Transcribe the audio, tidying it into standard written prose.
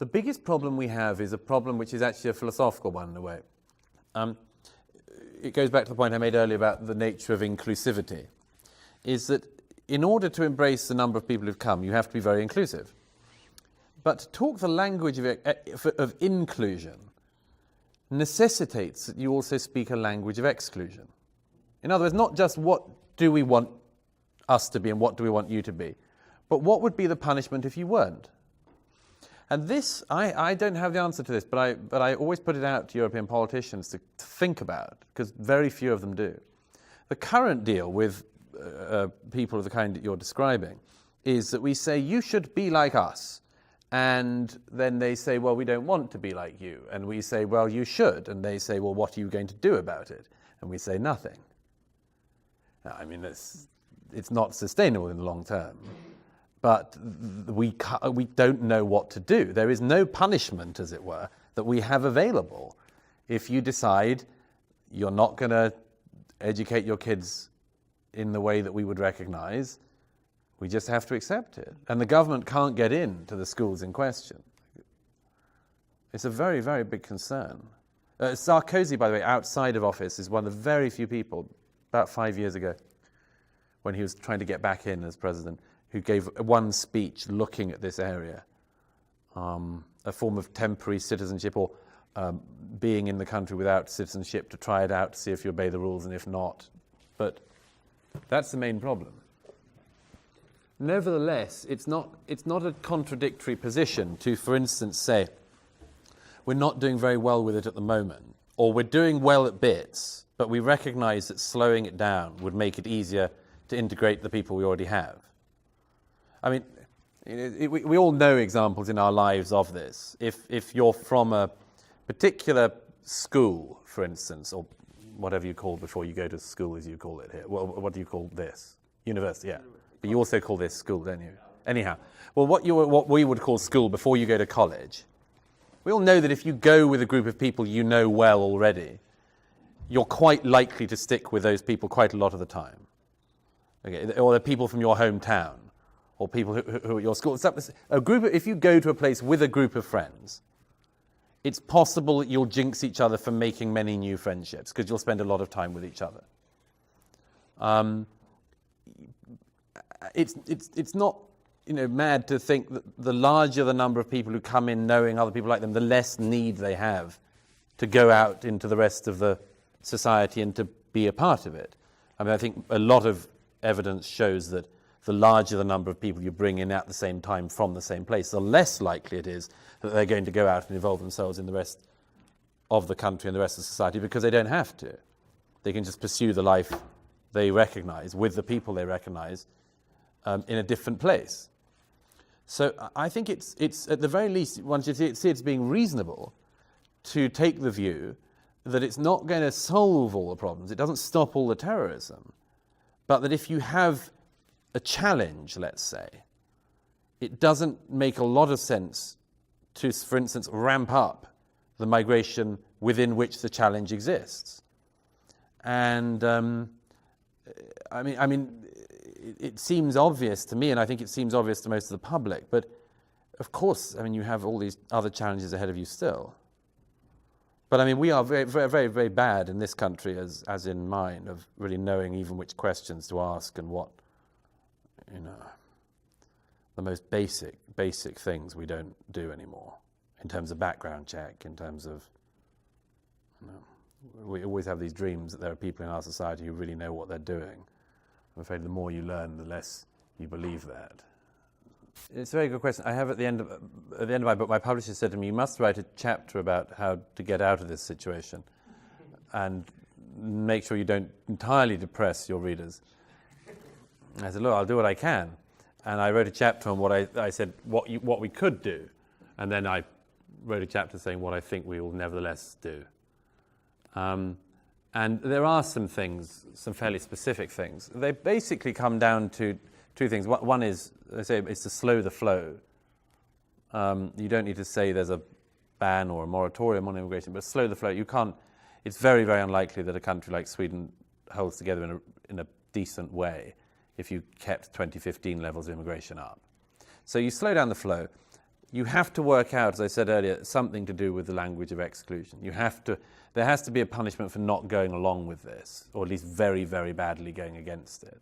The biggest problem we have is a problem which is actually a philosophical one in a way. It goes back to the point I made earlier about the nature of inclusivity, is that in order to embrace the number of people who've come, you have to be very inclusive. But to talk the language of inclusion necessitates that you also speak a language of exclusion. In other words, not just what do we want us to be and what do we want you to be, but what would be the punishment if you weren't? And this, I don't have the answer to this, but I always put it out to European politicians to think about, because very few of them do. The current deal with people of the kind that you're describing is that we say, you should be like us. And then they say, well, we don't want to be like you. And we say, well, you should. And they say, well, what are you going to do about it? And we say, nothing. Now, I mean, it's not sustainable in the long term. But we don't know what to do. There is no punishment, as it were, that we have available. If you decide you're not going to educate your kids in the way that we would recognize, we just have to accept it. And the government can't get into the schools in question. It's a very, very big concern. Sarkozy, by the way, outside of office, is one of the very few people, about 5 years ago, when he was trying to get back in as president, who gave one speech looking at this area, a form of temporary citizenship or being in the country without citizenship to try it out to see if you obey the rules and if not. But that's the main problem. Nevertheless, it's not a contradictory position to, for instance, say, we're not doing very well with it at the moment, or we're doing well at bits, but we recognize that slowing it down would make it easier to integrate the people we already have. I mean, we all know examples in our lives of this. If you're from a particular school, for instance, or whatever you call before you go to school, as you call it here. Well, what do you call this? University, yeah. But you also call this school, don't you? Anyhow, well, what we would call school before you go to college, we all know that if you go with a group of people you know well already, you're quite likely to stick with those people quite a lot of the time. Okay, or they're people from your hometown, or people who are at your school. If you go to a place with a group of friends, it's possible that you'll jinx each other for making many new friendships because you'll spend a lot of time with each other. It's not mad to think that the larger the number of people who come in knowing other people like them, the less need they have to go out into the rest of the society and to be a part of it. I mean, I think a lot of evidence shows that the larger the number of people you bring in at the same time from the same place, the less likely it is that they're going to go out and involve themselves in the rest of the country and the rest of society because they don't have to. They can just pursue the life they recognize with the people they recognize in a different place. So I think it's at the very least, one should see it's being reasonable to take the view that it's not going to solve all the problems. It doesn't stop all the terrorism. But that if you have a challenge, let's say, it doesn't make a lot of sense to, for instance, ramp up the migration within which the challenge exists. And I mean, it seems obvious to me, and I think it seems obvious to most of the public, but of course, I mean, you have all these other challenges ahead of you still. But I mean, we are very, very, very, very bad in this country, as in mine, of really knowing even which questions to ask and what, the most basic things we don't do anymore, in terms of background check, in terms of, we always have these dreams that there are people in our society who really know what they're doing. I'm afraid the more you learn, the less you believe that. It's a very good question. I have at the end of my book, my publisher said to me, you must write a chapter about how to get out of this situation and make sure you don't entirely depress your readers. I said, look, I'll do what I can. And I wrote a chapter on what I said, what we could do. And then I wrote a chapter saying what I think we will nevertheless do. And there are some things, some fairly specific things. They basically come down to two things. One is, I say, it's to slow the flow. You don't need to say there's a ban or a moratorium on immigration, but slow the flow. You can't. It's very, very unlikely that a country like Sweden holds together in a decent way if you kept 2015 levels of immigration up. So you slow down the flow. you have to work out, as I said earlier, something to do with the language of exclusion. There has to be a punishment for not going along with this, or at least very, very badly going against it.